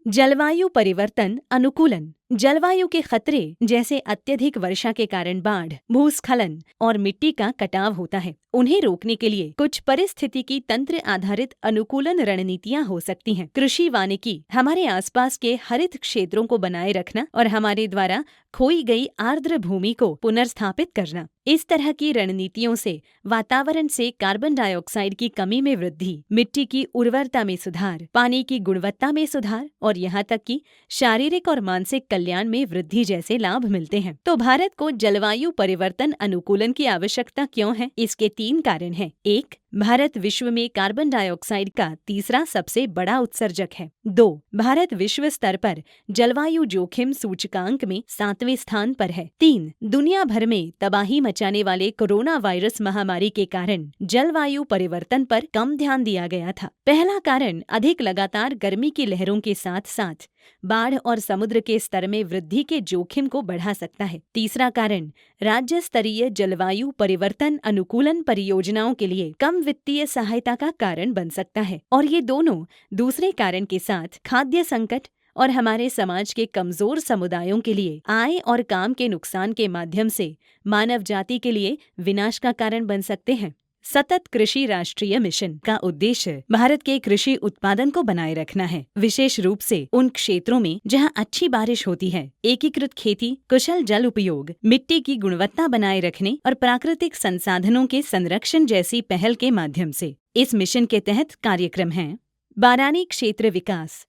जलवायु परिवर्तन अनुकूलन। जलवायु के खतरे जैसे अत्यधिक वर्षा के कारण बाढ़, भूस्खलन और मिट्टी का कटाव होता है। उन्हें रोकने के लिए कुछ पारिस्थितिकी तंत्र आधारित अनुकूलन रणनीतियां हो सकती हैं। कृषि वानिकी हमारे आसपास के हरित क्षेत्रों को बनाए रखना और हमारे द्वारा खोई गई आर्द्र भूमि को पुनर्स्थापित करना। इस तरह की रणनीतियों से वातावरण से कार्बन डाइऑक्साइड की कमी में वृद्धि, मिट्टी की उर्वरता में सुधार, पानी की गुणवत्ता में सुधार और यहाँ तक कि शारीरिक और मानसिक कल्याण में वृद्धि जैसे लाभ मिलते हैं। तो भारत को जलवायु परिवर्तन अनुकूलन की आवश्यकता क्यों है? इसके 3 कारण हैं। 1. भारत विश्व में कार्बन डाइऑक्साइड का तीसरा सबसे बड़ा उत्सर्जक है। 2. भारत विश्व स्तर पर जलवायु जोखिम सूचकांक में 7वें स्थान पर है। 3. दुनिया भर में तबाही मचाने वाले कोरोना वायरस महामारी के कारण जलवायु परिवर्तन पर कम ध्यान दिया गया था। पहला कारण अधिक लगातार गर्मी की लहरों के साथ साथ बाढ़ और समुद्र के स्तर में वृद्धि के जोखिम को बढ़ा सकता है। तीसरा कारण राज्य स्तरीय जलवायु परिवर्तन अनुकूलन परियोजनाओं के लिए कम वित्तीय सहायता का कारण बन सकता है। और ये दोनों दूसरे कारण के साथ खाद्य संकट और हमारे समाज के कमजोर समुदायों के लिए आय और काम के नुकसान के माध्यम से मानव जाति के लिए विनाश का कारण बन सकते हैं। सतत कृषि राष्ट्रीय मिशन का उद्देश्य भारत के कृषि उत्पादन को बनाए रखना है, विशेष रूप से उन क्षेत्रों में जहां अच्छी बारिश होती है। एकीकृत खेती, कुशल जल उपयोग, मिट्टी की गुणवत्ता बनाए रखने और प्राकृतिक संसाधनों के संरक्षण जैसी पहल के माध्यम से। इस मिशन के तहत कार्यक्रम हैं: बारानी क्षेत्र विकास,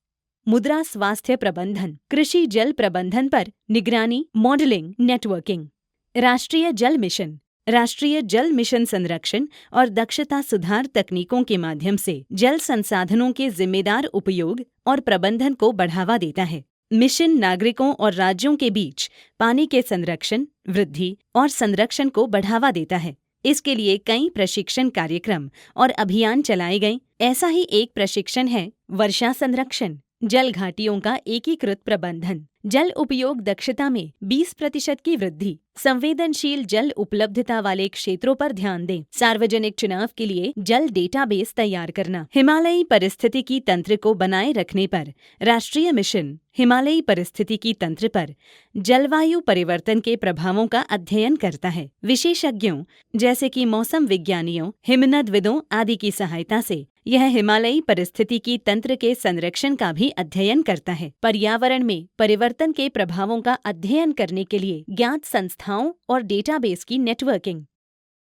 मुद्रा स्वास्थ्य प्रबंधन, कृषि जल प्रबंधन पर निगरानी, मॉडलिंग, नेटवर्किंग। राष्ट्रीय जल मिशन राष्ट्रीय जल मिशन संरक्षण और दक्षता सुधार तकनीकों के माध्यम से जल संसाधनों के जिम्मेदार उपयोग और प्रबंधन को बढ़ावा देता है। मिशन नागरिकों और राज्यों के बीच पानी के संरक्षण, वृद्धि और संरक्षण को बढ़ावा देता है। इसके लिए कई प्रशिक्षण कार्यक्रम और अभियान चलाए गए। ऐसा ही एक प्रशिक्षण है वर्षा संरक्षण, जल घाटियों का एकीकृत प्रबंधन, जल उपयोग दक्षता में 20% की वृद्धि, संवेदनशील जल उपलब्धता वाले क्षेत्रों पर ध्यान दें, सार्वजनिक चुनाव के लिए जल डेटाबेस तैयार करना, हिमालयी परिस्थितिकी तंत्र को बनाए रखने पर राष्ट्रीय मिशन हिमालयी परिस्थितिकी तंत्र पर जलवायु परिवर्तन के प्रभावों का अध्ययन करता है। विशेषज्ञों जैसे कि मौसम विज्ञानियों, हिमनदविदों आदि की सहायता से यह हिमालयी परिस्थितिकी तंत्र के संरक्षण का भी अध्ययन करता है। पर्यावरण में परिवर्तन के प्रभावों का अध्ययन करने के लिए ज्ञात संस्थाओं और डेटाबेस की नेटवर्किंग,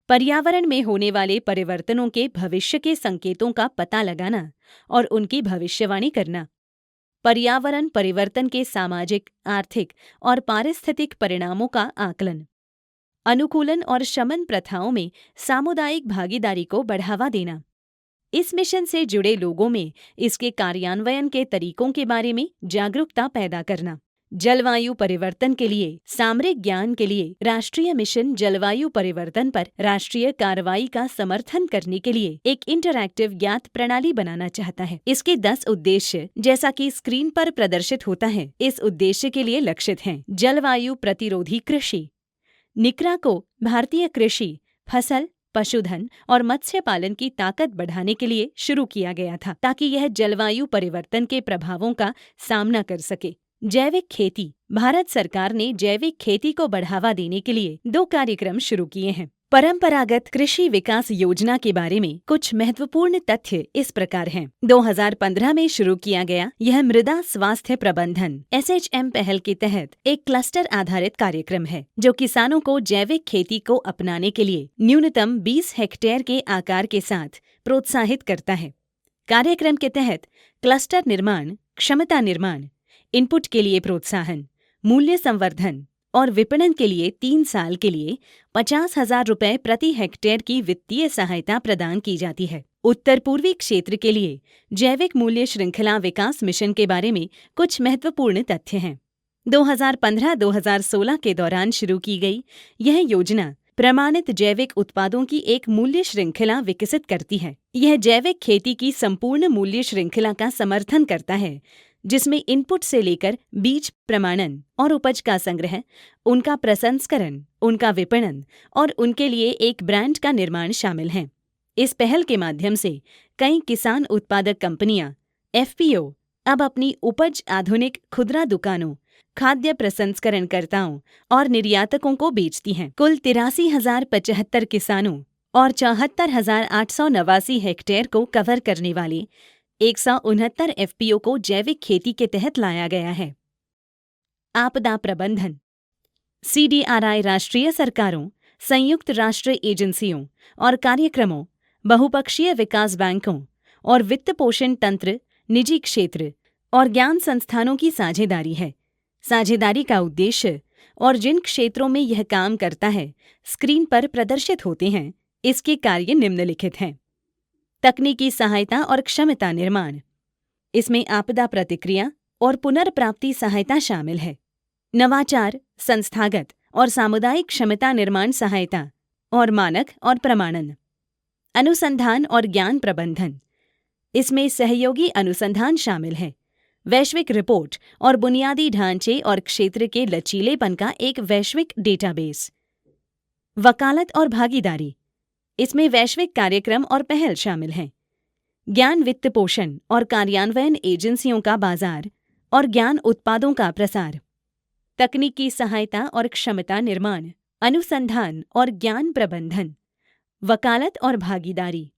पर्यावरण में होने वाले परिवर्तनों के भविष्य के संकेतों का पता लगाना और उनकी भविष्यवाणी करना, पर्यावरण परिवर्तन के सामाजिक, आर्थिक और पारिस्थितिक परिणामों का आकलन, अनुकूलन और शमन प्रथाओं में सामुदायिक भागीदारी को बढ़ावा देना। इस मिशन से जुड़े लोगों में इसके कार्यान्वयन के तरीकों के बारे में जागरूकता पैदा करना। जलवायु परिवर्तन के लिए सामरिक ज्ञान के लिए राष्ट्रीय मिशन जलवायु परिवर्तन पर राष्ट्रीय कार्रवाई का समर्थन करने के लिए एक इंटरैक्टिव ज्ञात प्रणाली बनाना चाहता है। इसके 10 उद्देश्य जैसा कि स्क्रीन पर प्रदर्शित होता है, इस उद्देश्य के लिए लक्षित हैं: जलवायु प्रतिरोधी कृषि। निकरा को भारतीय कृषि, फसल, पशुधन और मत्स्य पालन की ताकत बढ़ाने के लिए शुरू किया गया था ताकि यह जलवायु परिवर्तन के प्रभावों का सामना कर सके। जैविक खेती। भारत सरकार ने जैविक खेती को बढ़ावा देने के लिए 2 कार्यक्रम शुरू किए हैं। परंपरागत कृषि विकास योजना के बारे में कुछ महत्वपूर्ण तथ्य इस प्रकार हैं। 2015 में शुरू किया गया यह मृदा स्वास्थ्य प्रबंधन SHM पहल के तहत एक क्लस्टर आधारित कार्यक्रम है जो किसानों को जैविक खेती को अपनाने के लिए न्यूनतम 20 हेक्टेयर के आकार के साथ प्रोत्साहित करता है। कार्यक्रम के तहत क्लस्टर निर्माण, क्षमता निर्माण, इनपुट के लिए प्रोत्साहन, मूल्य संवर्धन और विपणन के लिए 3 साल के लिए 50,000 रुपए प्रति हेक्टेयर की वित्तीय सहायता प्रदान की जाती है। उत्तर पूर्वी क्षेत्र के लिए जैविक मूल्य श्रृंखला विकास मिशन के बारे में कुछ महत्वपूर्ण तथ्य हैं। 2015-2016 के दौरान शुरू की गई यह योजना प्रमाणित जैविक उत्पादों की एक मूल्य श्रृंखला विकसित करती है। यह जैविक खेती की संपूर्ण मूल्य श्रृंखला का समर्थन करता है जिसमें इनपुट से लेकर बीज प्रमाणन और उपज का संग्रह, उनका प्रसंस्करण, उनका विपणन और उनके लिए एक ब्रांड का निर्माण शामिल हैं। इस पहल के माध्यम से कई किसान उत्पादक कंपनियां, FPO, अब अपनी उपज आधुनिक खुदरा दुकानों, खाद्य प्रसंस्करणकर्ताओं और निर्यातकों को बेचती हैं। कुल 83,075 किसानों और 74,889 हेक्टेयर को कवर करने वाले 169 एफपीओ को जैविक खेती के तहत लाया गया है। आपदा प्रबंधन। CDRI राष्ट्रीय सरकारों, संयुक्त राष्ट्र एजेंसियों और कार्यक्रमों, बहुपक्षीय विकास बैंकों और वित्त पोषण तंत्र, निजी क्षेत्र और ज्ञान संस्थानों की साझेदारी है। साझेदारी का उद्देश्य और जिन क्षेत्रों में यह काम करता है स्क्रीन पर प्रदर्शित होते हैं। इसके कार्य निम्नलिखित हैं। तकनीकी सहायता और क्षमता निर्माण। इसमें आपदा प्रतिक्रिया और पुनर्प्राप्ति सहायता शामिल है। नवाचार, संस्थागत और सामुदायिक क्षमता निर्माण सहायता और मानक और प्रमाणन। अनुसंधान और ज्ञान प्रबंधन। इसमें सहयोगी अनुसंधान शामिल है। वैश्विक रिपोर्ट और बुनियादी ढांचे और क्षेत्र के लचीलेपन का एक वैश्विक डेटाबेस। वकालत और भागीदारी। इसमें वैश्विक कार्यक्रम और पहल शामिल हैं। ज्ञान वित्त पोषण और कार्यान्वयन एजेंसियों का बाजार और ज्ञान उत्पादों का प्रसार। तकनीकी सहायता और क्षमता निर्माण, अनुसंधान और ज्ञान प्रबंधन, वकालत और भागीदारी।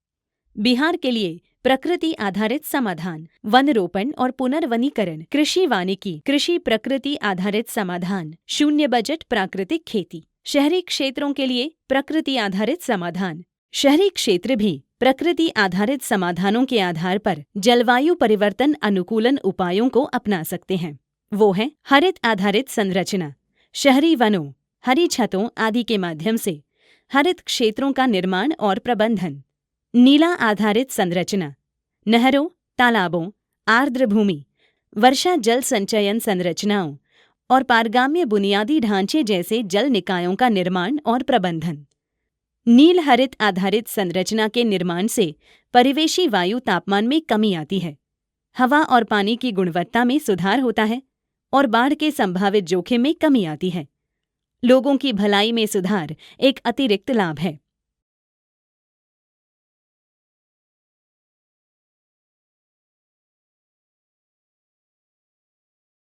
बिहार के लिए प्रकृति आधारित समाधान, वन रोपण और पुनर्वनीकरण, कृषि वानिकी, कृषि प्रकृति आधारित समाधान, शून्य बजट प्राकृतिक खेती। शहरी क्षेत्रों के लिए प्रकृति आधारित समाधान। शहरी क्षेत्र भी प्रकृति आधारित समाधानों के आधार पर जलवायु परिवर्तन अनुकूलन उपायों को अपना सकते हैं। वो है हरित आधारित संरचना, शहरी वनों, हरी छतों आदि के माध्यम से हरित क्षेत्रों का निर्माण और प्रबंधन। नीला आधारित संरचना, नहरों, तालाबों, आर्द्र भूमि, वर्षा जल संचयन संरचनाओं और पारगाम्य बुनियादी ढांचे जैसे जल निकायों का निर्माण और प्रबंधन। नील हरित आधारित संरचना के निर्माण से परिवेशी वायु तापमान में कमी आती है, हवा और पानी की गुणवत्ता में सुधार होता है और बाढ़ के संभावित जोखिम में कमी आती है। लोगों की भलाई में सुधार एक अतिरिक्त लाभ है।